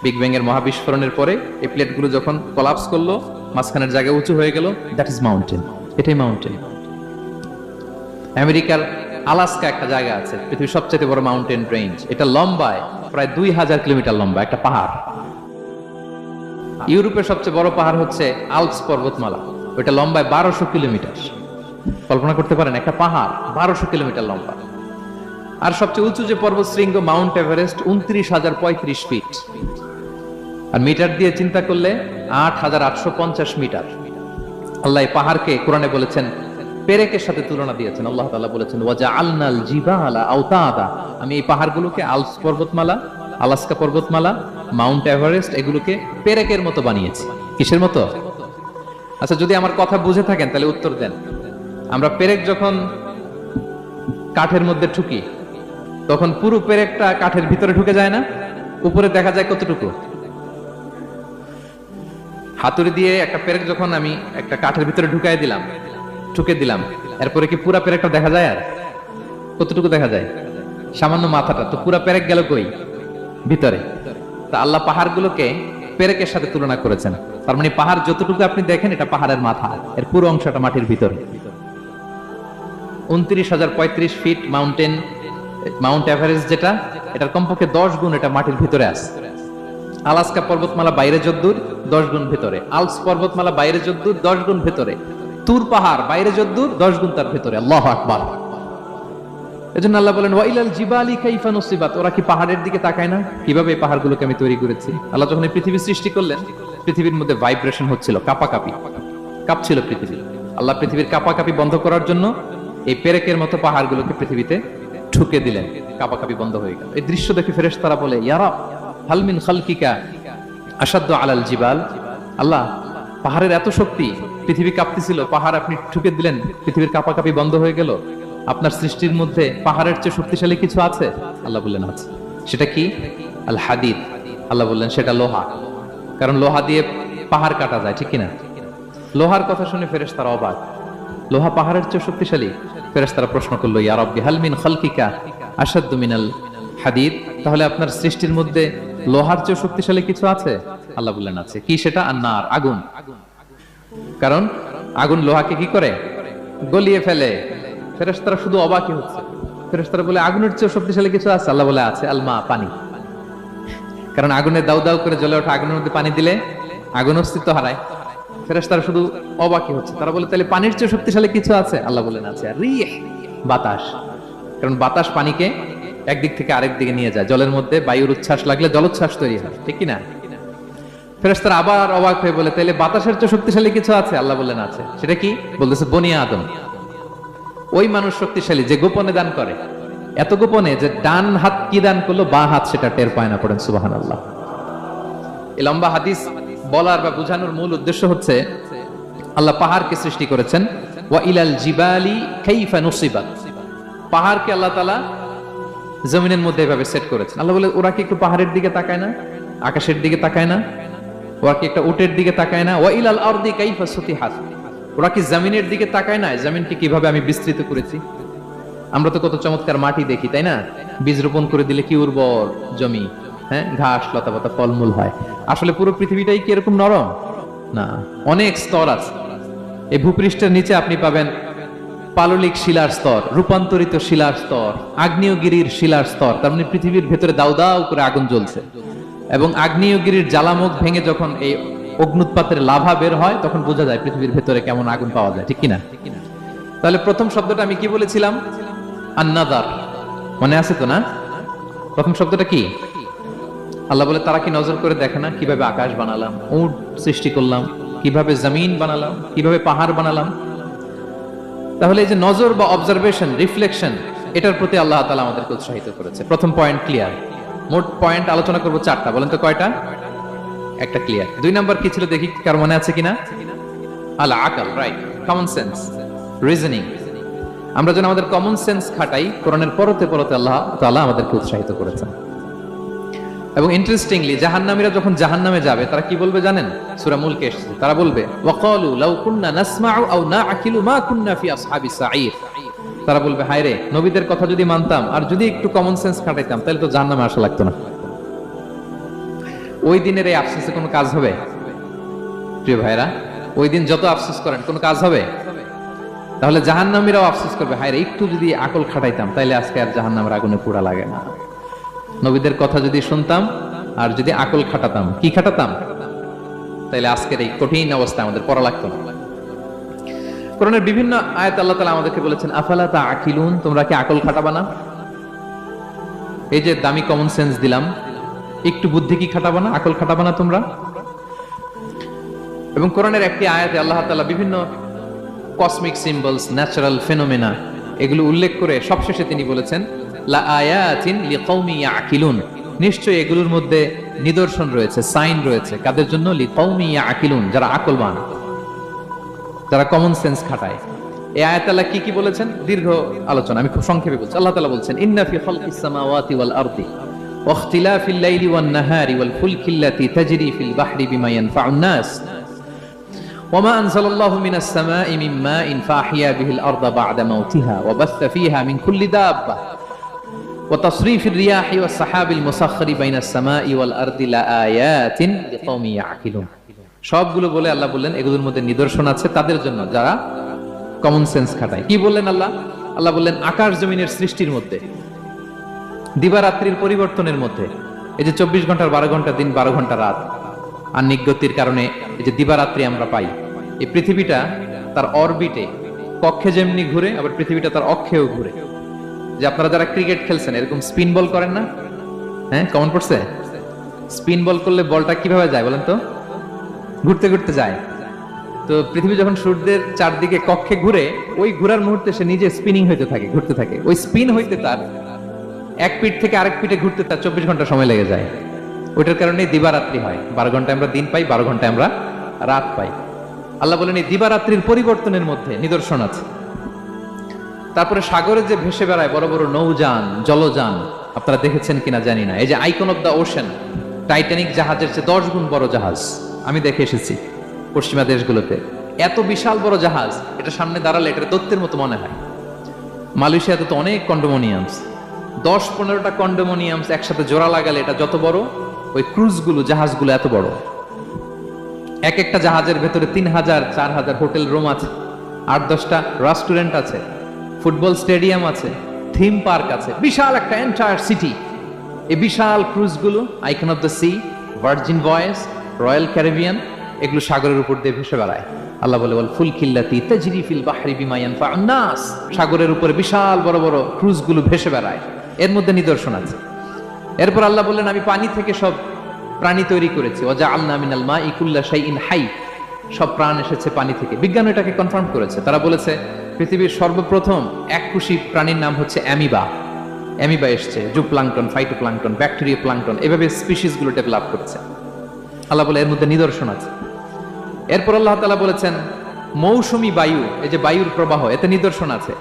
বিগ ব্যাং এর মহাবিস্ফোরণের পরে এই প্লেটগুলো যখন কোলাপস করলো, মাঝখানের জায়গা উঁচু হয়ে গেল, দ্যাট ইজ মাউন্টেন। এটাই মাউন্টেন। আমেরিকার আলাস্কা একটা জায়গা আছে, পৃথিবীর সবচেয়ে বড় মাউন্টেন রেঞ্জ। এটা লম্বায় প্রায় 2000 কিলোমিটার লম্বা একটা পাহাড়। ইউরোপের সবচেয়ে বড় পাহাড় হচ্ছে আল্পস পর্বতমালা, ওইটা লম্বায় 1200 কিলোমিটার। কল্পনা করতে পারেন, একটা পাহাড় 1200 কিলোমিটার লম্বা। আর সবচেয়ে উঁচু যে পর্বতশৃঙ্গ মাউন্ট এভারেস্ট 29,035 ফিট, আর মিটার দিয়ে চিন্তা করলে 8,850 মিটার। আল্লাহ এই পাহাড়কে কোরআনে বলেছেন পেরেকের সাথে তুলনা দিয়েছেন। আল্লাহ তাআলা বলেছেন ওয়াজআলনাল জিবালা আওতাদা, আমি এই পাহাড়গুলোকে আলপস পর্বতমালা, আলাস্কা পর্বতমালা, মাউন্ট এভারেস্ট এগুলোকে পেরেকের মতো বানিয়েছি। কিসের মতো? আচ্ছা, যদি আমার কথা বুঝে থাকেন তাহলে উত্তর দেন। আমরা পেরেক যখন কাঠের মধ্যে ঠুকি তখন পুরো পেরেকটা কাঠের ভিতরে ঢুকে যায় না? উপরে দেখা যায় কতটুকু? হাতুড়ি দিয়ে একটা পেরেক যখন আমি একটা কাঠের ভিতরে ঢুকে দিলাম, এরপরে কি পুরা পেরেকটা দেখা যায়? আর কতটুকু দেখা যায়? সামান্য মাথাটা। তো পুরা পেরেক গেল কই? ভিতরে। তা আল্লাহ পাহাড়গুলোকে পেরেকের সাথে তুলনা করেছেন। তার মানে পাহাড় যতটুকু আপনি দেখেন এটা পাহাড়ের মাথা, এর পুরো অংশটা মাটির ভিতরে। 29,035 ফিট মাউন্ট এভারেস্ট যেটা, এটার কমপক্ষে 10 গুণ এটা মাটির ভিতরে আছে। আলাস্কা পর্বতমালা বাইরে যদ্দূর 10 গুণ ভিতরে, আলপস পর্বতমালা বাইরে যদ্দূর 10 গুণ ভিতরে, তুর পাহাড় বাইরে যদ্দূর 10 গুণ তার ভিতরে। আল্লাহু আকবার। এজন্য আল্লাহ বলেন ওয়াইলাল জিবালি কাইফা নুসিবাত, ওরা কি পাহাড়ের দিকে তাকায় না কিভাবে এই পাহাড়গুলোকে আমি তৈরি করেছি? আল্লাহ যখন এই পৃথিবী সৃষ্টি করলেন, পৃথিবীর মধ্যে ভাইব্রেশন হচ্ছিল, কাঁপছিল পৃথিবী। আল্লাহ পৃথিবীর কাঁপাকাঁপি বন্ধ করার জন্য এই পেরেকের মতো পাহাড়গুলোকে পৃথিবীতে ঠুকে দিলেন, কাঁপাকাঁপি বন্ধ হয়ে গেল। এই দৃশ্য দেখে ফেরেশতারা বলে ইয়া রাব হাল মিন খালকিকা আশাদ্দু আলাল জিবাল, আল্লাহ পাহাড়ের এত শক্তি, পৃথিবী কাঁপতেছিল, পাহাড় আপনি ঠুকে দিলেন, পৃথিবীর কাঁপাকাঁপি বন্ধ হয়ে গেল। আপনার সৃষ্টির মধ্যে পাহাড়ের চেয়ে শক্তিশালী কিছু আছে? আল্লাহ বললেন আছে। সেটা কি? আল হাদিদ। আল্লাহ বললেন সেটা লোহা, কারণ লোহা দিয়ে পাহাড় কাটা যায়, ঠিক কিনা? লোহার কথা শুনে ফেরেশতারা অবাক, লোহা পাহাড়ের চেয়ে শক্তিশালী? ফেরেশতারা প্রশ্ন করলো ইয়া রাব্বি হাল মিন খালকিকা আশাদ্দু মিনাল হাদিদ, তাহলে আপনার সৃষ্টির মধ্যে লোহার চেয়ে শক্তিশালী কিছু আছে? আল্লাহ বললেন আছে। কি সেটা? আন্নার, আগুন। কারণ আগুন লোহাকে কি করে? গলিয়ে ফেলে। ফেরেশতারা শুধু অবাকই হচ্ছে। ফেরেশতারা বলে আগুনের চেয়ে শক্তিশালী কিছু আছে? আল্লাহ বলে আছে আল মা, পানি। কারণ আগুনে দাউ দাউ করে জ্বলে ওঠা আগুনের মধ্যে পানি দিলে আগুন অস্তিত্ব হারায়। ফেরেশতারা শুধু অবাকই হচ্ছে। তারা বলে তাহলে পানির চেয়ে শক্তিশালী কিছু আছে? আল্লাহ বলেন আছে রিহ, বাতাস। কারণ বাতাস পানিকে একদিক থেকে আরেক দিকে নিয়ে যায়। জলের মধ্যে বায়ুর উচ্ছ্বাস লাগলে জলোচ্ছ্বাস তৈরি হয়, ঠিক কিনা? ফেরেশতারা আবার অবাক হয়ে বলে তাহলে বাতাসের চেয়ে শক্তিশালী কিছু আছে? আল্লাহ বললেন আছে। সেটা কি? বলতেছে বনি আদম। ওই মানুষ শক্তিশালী যে গোপনে দান করে, এত গোপনে যে ডান হাত কি দান করলো, বাঁ হাত সেটা টের পায় না। পড়েন সুবহানাল্লাহ। এই লম্বা হাদিস বলার বা বোঝানোর মূল উদ্দেশ্য হচ্ছে আল্লাহ পাহাড়কে সৃষ্টি করেছেন ওয়া ইলাল জিবালি কাইফা নুসিবাত, পাহাড়কে আল্লাহ তাআলা জমিনের মধ্যে এভাবে সেট করেছেন। আল্লাহ বলে ওরা কি একটু পাহাড়ের দিকে তাকায় না? আকাশের দিকে তাকায় না? ওরা কি একটা উটের দিকে তাকায় না? ওয়া ইলাল আরদি কাইফা সুতিহাত, ওরা কি জমিনের দিকে তাকায় না? জমিনকে কিভাবে আমি বিস্তৃত করেছি। আমরা তো কত চমৎকার মাটি দেখি, তাই না? বীজ রোপণ করে দিলে কি উর্বর জমি, হ্যাঁ, ঘাস লতাপাতা ফলমূল হয়। আসলে পুরো পৃথিবীটাই কি এরকম নরম? না, অনেক স্তর আছে। এই ভূপৃষ্ঠের নিচে আপনি পাবেন পাললিক শিলার স্তর, রূপান্তরিত শিলার স্তর, আগ্নেয়গিরির শিলার স্তর। তার মানে পৃথিবীর ভেতরে দাউ দাউ করে আগুন জ্বলছে, এবং আগ্নেয়গিরির জ্বালামুখ ভেঙে যখন এই অগ্নুৎপাতের লাভা বের হয় তখন বোঝা যায় পৃথিবীর ভেতরে কেমন আগুন পাওয়া যায়, ঠিক কিনা? তাহলে প্রথম শব্দটা আমি কি বলেছিলাম? আন-নাযার। মনে আছে তো না? প্রথম শব্দটা কি? আল্লাহ বলে তারা কি নজর করে দেখে না কিভাবে আকাশ বানালাম, উট সৃষ্টি করলাম, কিভাবে জমিন বানালাম, কিভাবে পাহাড় বানালাম। তাহলে এই যে নজর বা অবজারভেশন, রিফ্লেকশন, এটার প্রতি আল্লাহ তাআলা আমাদেরকে উৎসাহিত করেছে। প্রথম পয়েন্ট ক্লিয়ার। মোট পয়েন্ট আলোচনা করব 4টা। বলেন তো কয়টা? একটা ক্লিয়ার। 2 নাম্বার কি ছিল দেখি কার মনে আছে কিনা? আল আকল, রাইট, কমন সেন্স, রিজনিং। আমরা যেন আমাদের কমন সেন্স খাটাই, কোরআনের পরতে পরতে আল্লাহ তাআলা আমাদেরকে উৎসাহিত করেছেন। এবং ইন্টারেস্টিংলি জাহান্নামীরা যখন জাহান্নামে যাবে তারা কি বলবে জানেন? সূরা মুলকে এসেছে, তারা বলবে ওয়াকালু লাউ কুননা নাসমাউ আও নাআকিলু মা কুননা ফি আসহাবিস সাঈর। তারা বলবে হায় রে, নবীদের কথা যদি মানতাম আর যদি একটু কমন সেন্স খাটাইতাম তাহলে তো জাহান্নামে আসা লাগতো না। ওই দিনের এই আফসোসে কোনো কাজ হবে? প্রিয় ভাইরা, ওই দিন যত আফসোস করেন কোনো কাজ হবে? তাহলে জাহান্নামীরাও আফসোস করবে হায় রে, একটু যদি আকল খাটাইতাম তাইলে আজকে আর জাহান্নামের আগুনে পোড়া লাগে না। নবীদের কথা যদি শুনতাম আর যদি আকল খাটাতাম, কি খাটাতাম, তাইলে আজকের এই কঠিন অবস্থা আমাদের পড়া লাগতো না। কোরআনের বিভিন্ন আয়াত আল্লাহ তাআলা আমাদেরকে বলেছেন আফালা তাআকিলুন, তোমরা কি আকল খাটাবা না? এই যে দামি কমন সেন্স দিলাম, একটু বুদ্ধি কি খাটাবা না, আকল খাটাবা না তোমরা? এবং কোরআনের একটি আয়াতে আল্লাহ তাআলা বিভিন্ন কসমিক সিম্বলস, ন্যাচারাল ফেনোমেনা এগুলো উল্লেখ করে সবশেষে তিনি বলেছেন লা আয়াতিন লিকাউমি ইয়াকিলুন, নিশ্চয়ই এগুলোর মধ্যে নিদর্শন রয়েছে, সাইন রয়েছে, কাদের জন্য? লিকাউমি ইয়াকিলুন, যারা আকলবান, যারা কমন সেন্স খাটায়। এই আয়াত আল্লাহ কি কি বলেছেন, দীর্ঘ আলোচনা, আমি খুব সংক্ষেপে বলছি। আল্লাহ তাআলা বলছেন ইন্না ফি খালকিস সামাওয়াতি ওয়াল আরদি ওয়া ইখতিলাফিল লাইলি ওয়ান নাহারি ওয়াল ফুলকি আল্লাতী তাজরি ফিল বাহরি বিমা ইয়ানফাউন নাস وما أنزل الله من السماء من ماء فأحيا به الأرض بعد موتها وبث فيها من كل دابة وتصريف الرياح والسحاب المسخر بين السماء والأرض لآيات لقوم يعقلون। সবগুলো বলে আল্লাহ বললেন এগুলোর মধ্যে নিদর্শন আছে তাদের জন্য যারা কমন সেন্স খাটায়। কি বললেন আল্লাহ? আল্লাহ বললেন আকাশ জমিনের সৃষ্টির মধ্যে, দিবারাত্রির পরিবর্তনের মধ্যে, এই যে 24 ঘন্টার 12 ঘন্টা দিন, 12 ঘন্টা রাত, আর নিগতির কারণে এই যে দিবারাত্রি আমরা পাই, এই পৃথিবীটা তার অরবিটে কক্ষে যেমনি ঘুরে, আবার পৃথিবীটা তার অক্ষেও ঘুরে। যে আপনারা যারা ক্রিকেট খেলছেন এরকম স্পিন বল করেন না? হ্যাঁ, কমন পড়ছে? স্পিন বল করলে বলটা কিভাবে যায় বলেন তো? ঘুরতে ঘুরতে যায়। তো পৃথিবী যখন সূর্যের চারদিকে কক্ষে ঘুরে, ওই ঘোরার মুহূর্তে সে নিজে স্পিনিং হইতে থাকে, ঘুরতে থাকে। ওই স্পিন হইতে তার এক পিঠ থেকে আরেক পিঠে ঘুরতে তার 24 ঘন্টা সময় লেগে যায়। ওইটার কারণে দিবারাত্রি হয়। 12 ঘন্টায় আমরা দিন পাই, 12 ঘন্টায় আমরা রাত পাই। আল্লাহ বলেন এই দিবারাত্রির পরিবর্তনের মধ্যে নিদর্শন আছে। তারপরে সাগরে যে ভেসে বেড়ায় বড় বড় নৌযান, জলযান, আপনারা দেখেছেন কিনা জানি না, এই যে icon of the ocean, Titanic জাহাজের চেয়ে 10 গুণ বড় জাহাজ, আমি দেখে এসেছি পশ্চিমা দেশগুলোতে। এত বিশাল বড় জাহাজ, এটা সামনে দাঁড়ালে এটা দত্তের মতো মনে হয়। মালয়েশিয়াতে তো অনেক কন্ডোমোনিয়ামস, 10-15টা কন্ডোমোনিয়ামস একসাথে জোড়া লাগালে এটা যত বড়, ওই ক্রুজগুলো, জাহাজগুলো এত বড়। এক একটা জাহাজের ভেতরে 3000-4000 হোটেল রুম আছে, 8-10টা রেস্টুরেন্ট আছে, ফুটবল স্টেডিয়াম আছে, থিম পার্ক আছে, বিশাল একটা এন্টায়ার সিটি। এই বিশাল ক্রুজগুলো, Icon of the Sea, Virgin Voyages, Royal Caribbean, এগুলো সাগরের উপর দিয়ে ভেসে বেড়ায়। আল্লাহ বলে ওয়াল ফুলকিল্লাতী তাজরি ফিল বাহরি বিমা ইয়ানফাউন নাস, সাগরের উপরে বিশাল বড় বড় ক্রুজগুলো ভেসে বেড়ায়, এর মধ্যে নিদর্শন আছে। এরপর আল্লাহ বললেন আমি পানি থেকে সব প্রাণী তৈরি করেছি, ওয়াজআলনা মিনাল মাই কুল্লা শাইইন হাই, সব প্রাণ এসেছে পানি থেকে। বিজ্ঞান এটাকে কনফার্ম করেছে। তারা বলেছে পৃথিবীর সর্বপ্রথম এককোষী প্রাণীর নাম হচ্ছে অ্যামিবা। অ্যামিবা এসছে, জুপ্লাঙ্কটন, ফাইটোপ্লাঙ্কটন, ব্যাকটেরিয়া প্লাঙ্কটন, এভাবে স্পিসিস গুলো ডেভেলপ করেছে। আল্লাহ বলে এর মধ্যে নিদর্শন আছে। এরপর আল্লাহ তাআলা বলেছেন মৌসুমী বায়ু, এই যে বায়ুর প্রবাহ, এতে নিদর্শন আছে।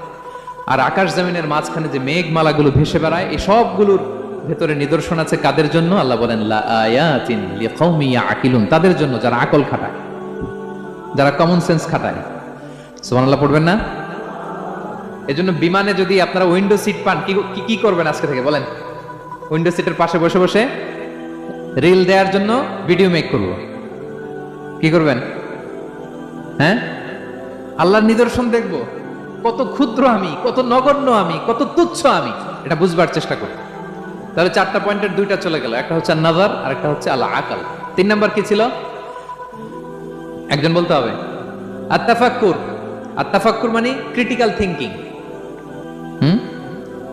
আর আকাশ জমিনের মাঝখানে যে মেঘমালাগুলো ভেসে বেড়ায়, এই সবগুলোর ভেতরে নিদর্শন আছে। কাদের জন্য? আল্লাহ বলেন লা আয়াতিন লিকাউমি ইয়াকিলুন, তাদের জন্য যারা আকল খাটায়, যারা কমন সেন্স খাটায়। সুবহানাল্লাহ পড়বেন না? এজন্য বিমানে যদি আপনারা উইন্ডো সিট পান, কি করবেন আজকে থেকে বলেন? উইন্ডো সিটের পাশে বসে বসে রিল দেওয়ার জন্য ভিডিও মেক করব। কি করবেন? হ্যাঁ, আল্লাহর নিদর্শন দেখব, কত ক্ষুদ্র আমি, কত নগণ্য আমি, কত তুচ্ছ আমি, এটা বুঝবার চেষ্টা করব। তাহলে 4টা পয়েন্টের 2টা চলে গেল, একটা হচ্ছে নাজার আর একটা হচ্ছে আল আকল। 3 নাম্বার কি ছিল? একজন বলতে হবে। আত-তাফাক্কুর। আত-তাফাক্কুর মানে ক্রিটিক্যাল থিংকিং।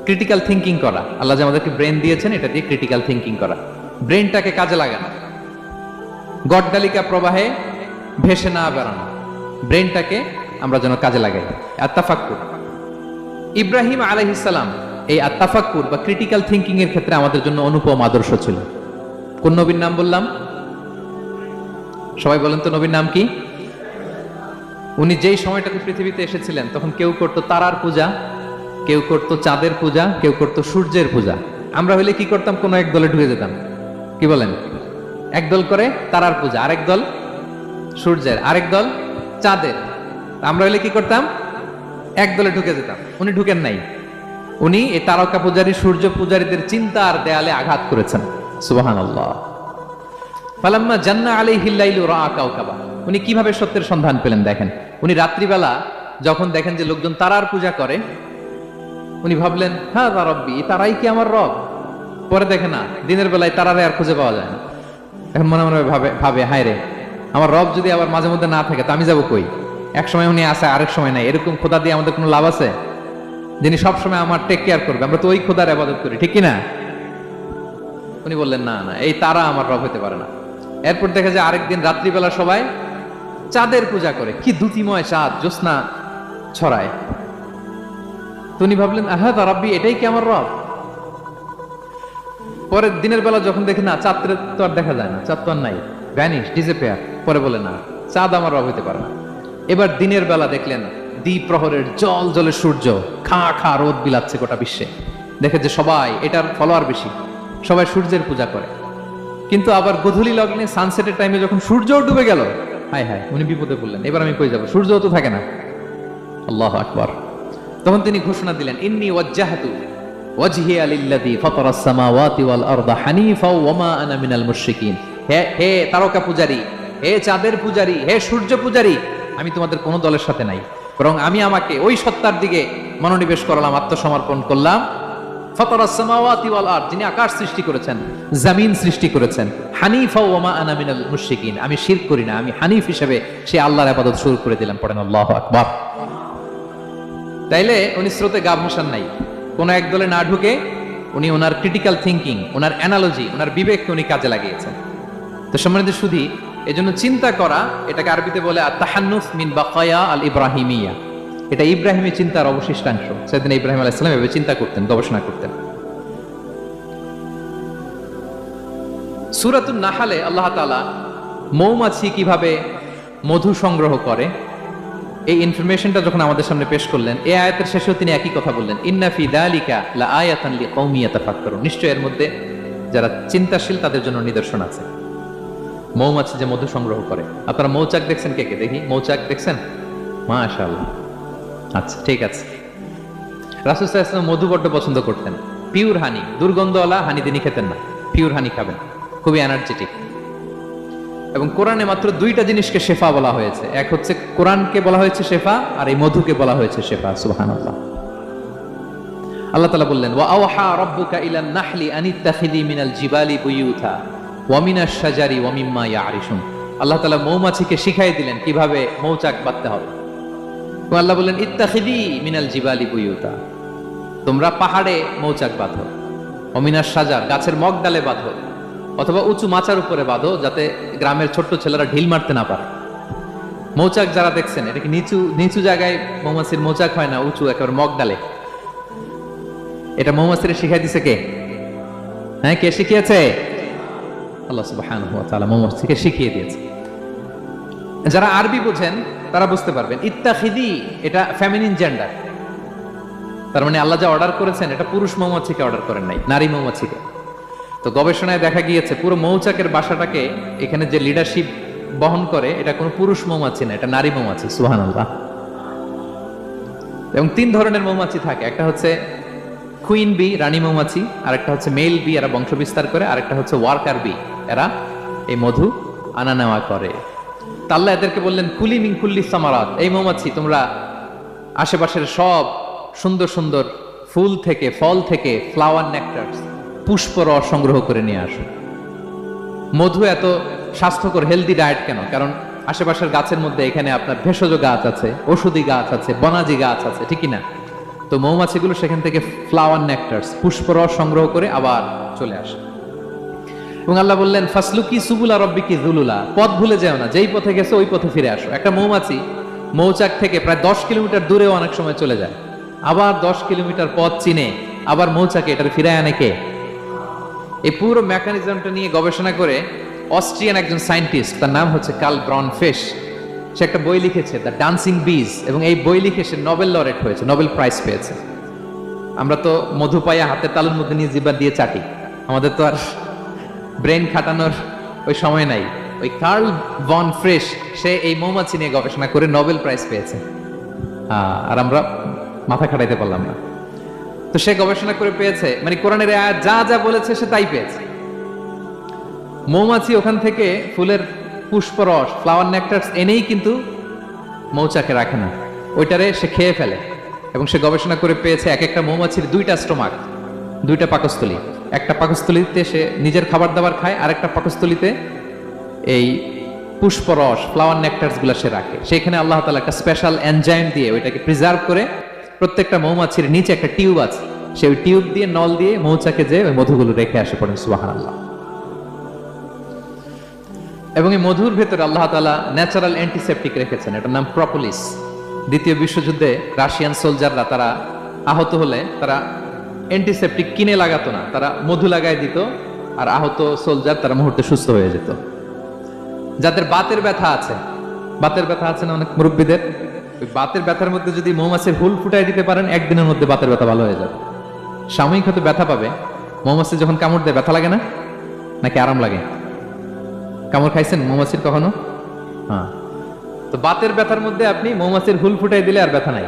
ক্রিটিক্যাল থিংকিং করা। আল্লাহ যে আমাদেরকে ব্রেন দিয়েছেন, এটা দিয়ে ক্রিটিক্যাল থিংকিং করা, ব্রেনটাকে কাজে লাগানো, গড্ডালিকা প্রবাহে ভেসে না বেড়ানো, ব্রেনটাকে আমরা যেন কাজে লাগাই। আত-তাফাক্কুর। ইব্রাহিম আলাইহিস সালাম এই আত-তাফাক্কুর বা ক্রিটিক্যাল থিংকিং এর ক্ষেত্রে আমাদের জন্য অনুপম আদর্শ ছিল। কোন নবীর নাম বললাম? সবাই বলেন তো নবীর নাম কি? উনি যেই সময়টাতে পৃথিবীতে এসেছিলেন তখন কেউ করতো তারার পূজা, কেউ করতো চাঁদের পূজা, কেউ করতো সূর্যের পূজা। আমরা হইলে কি করতাম? কোনো এক দলে ঢুকে যেতাম। কি বলেন? এক দল করে তারার পূজা, আরেক দল সূর্যের, আরেক দল চাঁদের। আমরা হইলে কি করতাম? এক দলে ঢুকে যেতাম। উনি ঢুকেন নাই। উনি এই তারকা পূজারী, সূর্য পূজারীদের চিন্তার দেয়ালে আঘাত করেছেন। সুবহানাল্লাহ। ফালাম্মা জান্না আলাইহিল লাইলু রাআ কাওকাবা। উনি কিভাবে সত্যের সন্ধান পেলেন দেখেন। উনি রাত্রিবেলা যখন দেখেন যে লোকজন তারার পূজা করে, উনি ভাবলেন হ্যাঁ রব্বি, তারাই কি আমার রব? পরে দেখে না, দিনের বেলায় তারারে আর খুঁজে পাওয়া যায় না। এখন মনে মনে ভাবে হায় রে, আমার রব যদি আবার মাঝে মধ্যে না থাকে তা আমি যাবো কই? এক সময় উনি আসে, আরেক সময় নাই, এরকম খোদা দিয়ে আমাদের কোনো লাভ আছে? যিনি সবসময় আমার টেক কেয়ার করবে, আমরা তো ওই খোদার ইবাদত করি, ঠিক কিনা? উনি বললেন না না, এই তারা আমার রব হতে পারে না। এরপর দেখা যায় আরেকদিন রাত্রিবেলা সবাই চাঁদের পূজা করে, কি দ্যুতিময় চাঁদ, জ্যোৎস্না ছড়ায়। তো উনি ভাবলেন আহা রাব্বি, এটাই কি আমার রব? পরে দিনের বেলা যখন দেখি না, চাঁদ তো আর দেখা যায় না, চাঁদ তো আর নাই, ভ্যানিশ, ডিসঅ্যাপিয়ার। পরে বলে না, চাঁদ আমার রব হতে পারে না। এবার দিনের বেলা দেখলেন দ্বীপ প্রহরের জল জলে সূর্য খা খা রোদ বিলাচ্ছে গোটা বিশ্বে। দেখে যে সবাই এটার ফলোয়ার বেশি, সবাই সূর্যের পূজা করে। কিন্তু আবার গোধূলি লগ্নে সানসেটের টাইমে যখন সূর্য ডুবে গেল, হায় হায়, উনি বিপদে পড়লেন, এবার আমি কই যাব, সূর্যও তো থাকে না। আল্লাহু আকবার। তখন তিনি ঘোষণা দিলেন, ইন্নী ওয়াজ্জাহতু ওয়াজহিয়া লিল্লাযী ফাতারাস সামাওয়াতি ওয়াল আরদা হানিফা ওয়া মা আনা মিনাল মুশরিকিন। হে তারকা পূজারী, হে চাঁদের পূজারী, হে সূর্য পূজারী, আমি তোমাদের কোন দলের সাথে নাই, বরং আমি আমাকে ওই সত্তার দিকে মনোনিবেশ করলাম, আত্মসমর্পণ করলাম। ফাতারাস সামাওয়াতি ওয়াল আরদ, যিনি আকাশ সৃষ্টি করেছেন, জমিন সৃষ্টি করেছেন। হানিফা ওয়া মা আনা মিনাল মুশরিকিন, আমি শিরক করি না, আমি হানিফ হিসেবে সেই আল্লাহর ইবাদত শুরু করে দিলাম। পড়েন আল্লাহু আকবার। তাইলে উনি স্রোতে গা ভাসান নাই, কোন এক দলে না ঢুকে উনি ওনার ক্রিটিক্যাল থিঙ্কিং, ওনার অ্যানালজি, ওনার বিবেককে উনি কাজে লাগিয়েছেন। তো সম্মানিত সুধী, এজন্য চিন্তা করা, এটাকে আরবিতে বলে আত-তাহান্নুস মিন বাকায়া আল ইব্রাহিমিয়া। এটা ইব্রাহিমী চিন্তার অবশিষ্টাংশ। সাইয়েদনা ইব্রাহিম আলাইহিস সালাম এভাবে চিন্তা করতেন, গবেষণা করতেন। সূরাতুন নাহলে আল্লাহ তাআলা মৌমাছি কিভাবে মধু সংগ্রহ করে এই ইনফরমেশনটা যখন আমাদের সামনে পেশ করলেন, এই আয়াতের শেষেও তিনি একই কথা বললেন, ইন্না ফি যালিকা লাআয়াতান লিকাউমি ইয়াতাফাক্কারুন। নিশ্চয় এর মধ্যে যারা চিন্তাশীল তাদের জন্য নিদর্শন আছে। মৌমাছি যে মধু সংগ্রহ করে, আপনারা মৌচাক দেখছেন? কে কে দেখি মৌচাক দেখছেন? মাশাআল্লাহ, আচ্ছা ঠিক আছে। রাসূল সাল্লাল্লাহু আলাইহি ওয়াসাল্লাম মধু বড্ড পছন্দ করতেন। পিওর হানি, দুর্গন্ধওয়ালা হানি তিনি খেতেন না, পিওর হানি খাবেন, খুবই এনার্জেটিক। এবং কোরআনে মাত্র দুইটা জিনিসকে শেফা বলা হয়েছে, এক হচ্ছে কোরআনকে বলা হয়েছে শেফা, আর এই মধুকে বলা হয়েছে শেফা। সুবহানাল্লাহ। আল্লাহ তাআলা বললেন, ওয়া আওহা রাব্বুকা ইলান নাহলি আনিত্তাখিযি মিনাল জিবালি বুয়ুতা ওয়া মিনাশ শাজারি ওয়া মিম্মা ইয়ারিশুন। আল্লাহ তাআলা মৌমাছিকে শিখাই দিলেন কিভাবে মৌচাক বাঁধতে হবে। তো আল্লাহ বললেন, ইত্তাখিযি মিনাল জিবালি বুয়ুতা, তোমরা পাহাড়ে মৌচাক বাঁধো, ওয়া মিনাশ শাজার, গাছের মগডালে বাঁধো, অথবা উঁচু মাচার উপরে বাঁধো, যাতে গ্রামের ছোট্ট ছেলেরা ঢিল মারতে না পারে। মৌচাক যারা দেখছেন, এটা কি নিচু নিচু জায়গায় মৌমাছির মৌচাক হয় না, উঁচু একেবারে মগডালে। এটা মৌমাছিরা শিখাই দিছে কে? হ্যাঁ, কে শিখিয়েছে? আল্লাহ সুবহানাহু ওয়া তাআলা মৌমাছিকে শিখিয়ে দিয়েছে। যারা আরবি বোঝেন তারা বুঝতে পারবেন, ইত্তাখিদি এটা ফেমিনিন জেন্ডার। তার মানে আল্লাহ যা অর্ডার করেছেন এটা পুরুষ মৌমাছিকে অর্ডার করেন নাই, নারী মৌমাছিকে। তো গবেষণায় দেখা গিয়েছে পুরো মৌচাকের বাসাটাকে এখানে যে লিডারশিপ বহন করে, এটা কোনো পুরুষ মৌমাছি না, এটা নারী মৌমাছি। সুবহানাল্লাহ। এবং তিন ধরনের মৌমাছি থাকে, একটা হচ্ছে কুইন বি, রানী মৌমাছি, আর একটা হচ্ছে মেল বি, এরা বংশ বিস্তার করে, আর একটা হচ্ছে ওয়ার্কার বি, এরা এই মধু আনা নেওয়া করে। তা আল্লাহ এদেরকে বললেন, কুলি মিন কুল্লি সামারাত, এই মৌমাছি তোমরা আশেপাশের সব সুন্দর সুন্দর ফুল থেকে, ফল থেকে, ফ্লাওয়ার নেকটারস, পুষ্প রস সংগ্রহ করে নিয়ে আসো। মধু এত স্বাস্থ্যকর, হেলদি ডায়েট কেন? কারণ আশেপাশের গাছের মধ্যে এখানে আপনার ভেষজ গাছ আছে, ঔষধি গাছ আছে, বনাজি গাছ আছে, ঠিক না? তো মৌমাছিগুলো সেখান থেকে ফ্লাওয়ার নেকটারস, পুষ্প রস সংগ্রহ করে আবার চলে আসে। এবং আল্লাহ বললেন, ফাসলুকি সুবুলা রাব্বিকি যুলুলা, পথ ভুলে যেও না, যেই পথে গেছো ওই পথে ফিরে আসো। একটা মৌমাছি মৌচাক থেকে প্রায় 10 কিলোমিটার দূরেও অনেক সময় চলে যায়, আবার 10 কিলোমিটার পথ চিনে আবার মৌচাকে এটার ফিরায় আনে কে? এই পুরো মেকানিজমটা নিয়ে গবেষণা করে অস্ট্রিয়ান একজন সায়েন্টিস্ট, তার নাম হচ্ছে কার্ল ব্রনফিশ, সে একটা বই লিখেছে, দ্য ডান্সিং বিজ, এবং এই বই লিখে সে নোবেল লরেট হয়েছে, নোবেল প্রাইজ পেয়েছে। আমরা তো মধু পাইয়া হাতের তালুর মধ্যে নিয়ে জিহ্বা দিয়ে চাটি, আমাদের তো আর ব্রেন খাটানোর ওই সময় নাই। ওই কার্ল ভন ফ্রেশ, সে এই মৌমাছি নিয়ে গবেষণা করে নোবেল প্রাইজ পেয়েছে, আর আমরা মাথা খাটাইতে পারলাম না। তো সে গবেষণা করে পেয়েছে, মানে কোরআনের আয়াত যা যা বলেছে সে তাই পেয়েছে। মৌমাছি ওখান থেকে ফুলের পুষ্পরস, ফ্লাওয়ার নেকটারস এনেই কিন্তু মৌচাকে রাখে না, ওইটারে সে খেয়ে ফেলে। এবং সে গবেষণা করে পেয়েছে এক একটা মৌমাছির দুইটা স্টোমাক, দুইটা পাকস্থলী। একটা পাকস্থলীতে সে নিজের খাবার দাবার খায়, আর একটা পাকস্থলীতে এই পুষ্পরস, ফ্লাওয়ার নেকটারস গুলা সে রাখে। সেখানে আল্লাহ তাআলা একটা স্পেশাল এনজাইম দিয়ে ওইটাকে প্রিজার্ভ করে, প্রত্যেকটা মৌমাছির নিচে একটা টিউব আছে, সেই টিউব দিয়ে নল দিয়ে মৌচাকে যে ওই মধুগুলো রেখে আসে। পড়েন সুবহানাল্লাহ। এবং এই মধুর ভেতরে আল্লাহ তাআলা ন্যাচারাল অ্যান্টিসেপটিক রেখেছেন, এটার নাম প্রপোলিস। দ্বিতীয় বিশ্বযুদ্ধে রাশিয়ান সোলজাররা তারা আহত হলে তারা অ্যান্টিসেপটিক কিনে লাগাতো না, তারা মধু লাগায় দিত, আর আহত সোলজার তারা মুহূর্তে সুস্থ হয়ে যেত। যাদের বাতের ব্যথা আছে, বাতের ব্যথা আছে না অনেক মুরব্বীদের, ওই বাতের ব্যথার মধ্যে যদি মৌমাছির হুল ফুটাই দিতে পারেন, একদিনের মধ্যে বাতের ব্যথা ভালো হয়ে যাবে। সাময়িক হয়তো ব্যথা পাবে, মৌমাছি যখন কামড় দেয় ব্যথা লাগে না, নাকি আরাম লাগে? কামড় খাইছেন মৌমাছির কখনো? হ্যাঁ। তো বাতের ব্যথার মধ্যে আপনি মৌমাছির হুল ফুটাই দিলে আর ব্যথা নাই।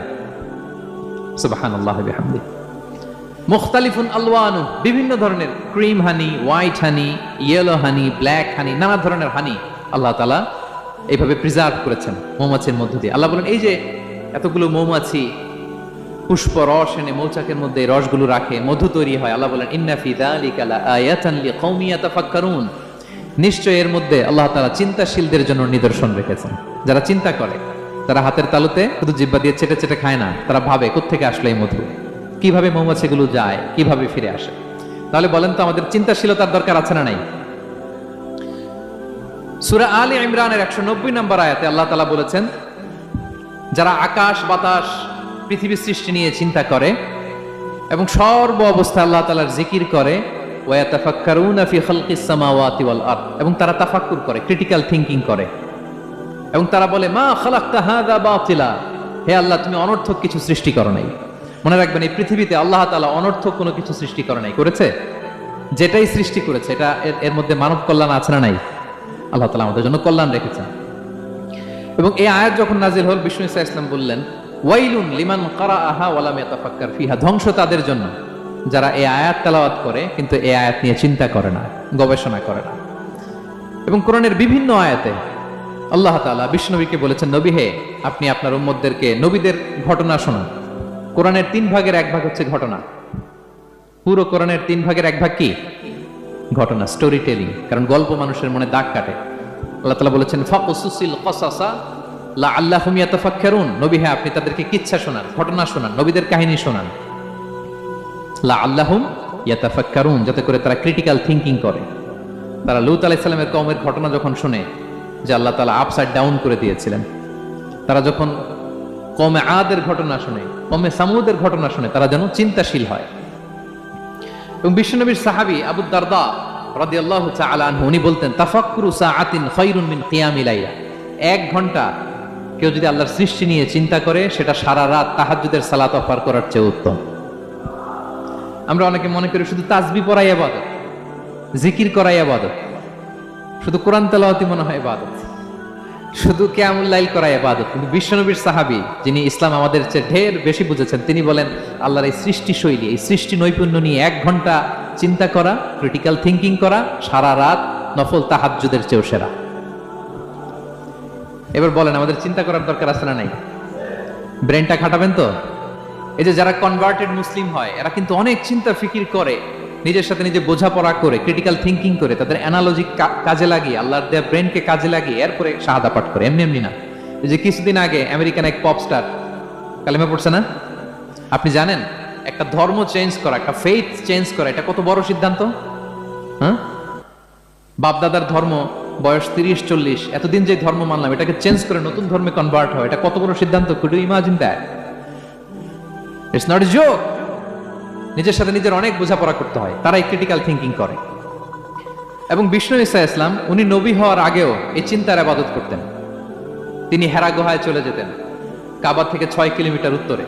সুবহানাল্লাহি ওয়া বিহামদিহি। মুখতালিফুন আলওয়ানু, বিভিন্ন ধরনের ক্রিম হানি, হোয়াইট হানি, ইয়েলো হানি, ব্ল্যাক হানি, নানা ধরনের হানি আল্লাহ তাআলা এইভাবে প্রিজার্ভ করেছেন মৌমাছির মধ্য দিয়ে। আল্লাহ বলেন এই যে এতগুলো মৌমাছি পুষ্প রস এনে মৌচাকের মধ্যে রসগুলো রাখে, মধু তৈরি হয়। আল্লাহ বলেন ইন্না ফি যালিকা লাআয়াতান লিকাওমিন ইয়াতাফাক্কারুন, নিশ্চয় এর মধ্যে আল্লাহ তাআলা চিন্তাশীলদের জন্য নিদর্শন রেখেছেন। যারা চিন্তা করে, তারা হাতের তালুতে শুধু জিহ্বা দিয়ে চেটে চেটে খায় না, তারা ভাবে কোত্থেকে আসলো এই মধু, কিভাবে মৌমাছিগুলো যায়, কিভাবে ফিরে আসে। তাহলে বলেন তো আমাদের চিন্তাশীলতার দরকার আছে না নাই? সূরা আলে ইমরানের 190 নম্বর আয়াতে আল্লাহ তাআলা বলেছেন, যারা আকাশ বাতাস পৃথিবী সৃষ্টি নিয়ে চিন্তা করে এবং সর্ব অবস্থায় আল্লাহ তাআলার জিকির করে, ওয়া ইয়াতাফাক্কারুনা ফি খালকিস সামাওয়াতি ওয়াল আরদ, এবং তারা তাফাক্কুর করে, ক্রিটিক্যাল থিংকিং করে, এবং তারা বলে মা খালাকতা হাযা বাতিলা, হে আল্লাহ তুমি অনর্থক কিছু সৃষ্টি করো নাই। মনে রাখবেন এই পৃথিবীতে আল্লাহ তাআলা অনর্থক কোনো কিছু সৃষ্টি করে নাই, করেছে? যেটাই সৃষ্টি করেছে এটা এর মধ্যে মানব কল্যাণ আছে না নাই? আল্লাহ তাআলা আমাদের জন্য কল্যাণ রেখেছেন। এবং এই আয়াত যখন নাজিল হল, বিষ্ণু ইসা ইসলাম বললেন ওয়াইলুন লিমান কারাআহা ওয়া লাম ইয়াতাফাক্কার ফিহা, ধ্বংস তাদের জন্য যারা এই আয়াত তেলাওয়াত করে কিন্তু এই আয়াত নিয়ে চিন্তা করে না, গবেষণা করে না। এবং কোরআনের বিভিন্ন আয়াতে আল্লাহ তাআলা বিষ্ণুনবীকে বলেছেন, নবী হে আপনি আপনার উম্মতদেরকে নবীদের ঘটনা শোনান। কোরআনের 3 ভাগের 1 ভাগ হচ্ছে ঘটনা। পুরো কোরআনের 3 ভাগের 1 ভাগ কি? ঘটনা, স্টোরি টেলিং। কারণ গল্প মানুষের মনে দাগ কাটে। আল্লাহ তাআলা বলেছেন ফাকুসুসিল কসাসা লাআল্লাহুম ইয়াতাফাক্কারুন, নবী হে আপনি তাদেরকে কিচ্ছা শোনান, ঘটনা শোনান, নবীদের কাহিনী শোনান। লাআল্লাহুম ইয়াতাফাক্কারুন, যাতে করে তারা ক্রিটিক্যাল থিংকিং করে। তারা লূত আলাইহিস সালামের কওমের ঘটনা যখন শুনে যে আল্লাহ তাআলা আপসাইড ডাউন করে দিয়েছিলেন, তারা যখন কওমে আদের ঘটনা শুনে, কওমে সামুদের ঘটনা শুনে, তারা যেন চিন্তাশীল হয়। এবং বিশ্বনবীর সাহাবী আবু দারদা রাদিয়াল্লাহু তাআলা আনহু উনি বলতেন তাফাক্কুরু সাআতিন খায়রুন মিন কিয়ামি লাইলা, 1 ঘন্টা কেউ যদি আল্লাহর সৃষ্টি নিয়ে চিন্তা করে সেটা সারা রাত তাহাজ্জুদের সালাত অফার করার চেয়ে উত্তম। আমরা অনেকে মনে করি শুধু তাসবিহ পড়াই ইবাদত, জিকির করাই ইবাদত, শুধু কোরআন তেলাওয়াতই মনে হয় ইবাদত, শুধু কিয়ামুল লাইল করা ইবাদত। কিন্তু বিশ্বনবীর সাহাবী যিনি ইসলাম আমাদের চেয়ে ঢের বেশি বুঝেছেন, তিনি বলেন আল্লাহর এই সৃষ্টি শৈলী, এই সৃষ্টি নৈপুণ্য নিয়ে 1 ঘন্টা চিন্তা করা, ক্রিটিক্যাল থিংকিং করা, সারা রাত নফল তাহাজ্জুদের চেয়েও সেরা। এবার বলেন আমাদের চিন্তা করার দরকার আছে না নাই? ব্রেনটা খাটাবেন তো? এই যে যারা কনভার্টেড মুসলিম হয় এরা কিন্তু অনেক চিন্তা ফিকির করে, নিজের সাথে নিজে বোঝাপড়া করে, ক্রিটিক্যাল থিংকিং করে, তাদের অ্যানালজি কাজে লাগিয়ে, আল্লাহর দেয়া ব্রেনকে কাজে লাগিয়ে এরপরে শাহাদা পাঠ করে, এমনি এমনি না। এই যে কিছুদিন আগে আমেরিকান এক পপ স্টার কালেমা পড়ছে না? আপনি জানেন একটা ধর্ম চেঞ্জ করা, একটা ফেইথ চেঞ্জ করা, এটা কত বড় সিদ্ধান্ত? হ্যাঁ, বাপদাদার ধর্ম বয়স 30-40, এতদিন যে ধর্ম মানলাম এটাকে চেঞ্জ করে নতুন ধর্মে কনভার্ট হয়, এটা কত বড় সিদ্ধান্ত? Could you imagine that? It's not a joke. নিজের সাথে নিজের অনেক বোঝাপড়া করতে হয়, তারাই ক্রিটিক্যাল থিংকিং করে। এবং বিষ্ণু ঈসা ইসলাম উনি নবী হওয়ার আগেও এই চিন্তার ইবাদত করতেন। তিনি হেরা গুহায় চলে যেতেন, কাবা থেকে 6 কিলোমিটার উত্তরে,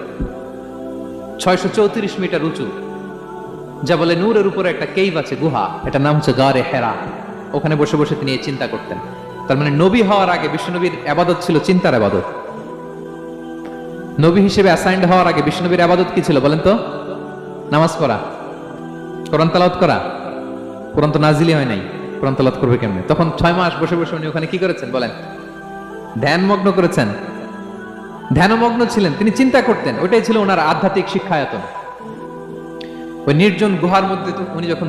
634 মিটার উঁচু জাবালে নূরের উপরে একটা কেইভ আছে, গুহা, এটার নাম হচ্ছে গারে হেরা। ওখানে বসে বসে তিনি এই চিন্তা করতেন। তার মানে নবী হওয়ার আগে বিশ্বনবীর ইবাদত ছিল চিন্তার ইবাদত। নবী হিসেবে অ্যাসাইন্ড হওয়ার আগে বিশ্বনবীর ইবাদত কি ছিল বলেন তো? নামাজ পড়া, কোরআন তেলাওয়াত করা। কোরআন তো নাজিলই হয় নাই, কোরআন তেলাওয়াত করবে কেমনে? তখন 6 মাস বসে বসে উনি ওখানে কি করেছেন বলেন? ধ্যানমগ্ন করেছেন, ধ্যানমগ্ন ছিলেন, তিনি চিন্তা করতেন। ওইটাই ছিল ওনার আধ্যাত্মিক শিক্ষায়তন। ওই নির্জন গুহার মধ্যে উনি যখন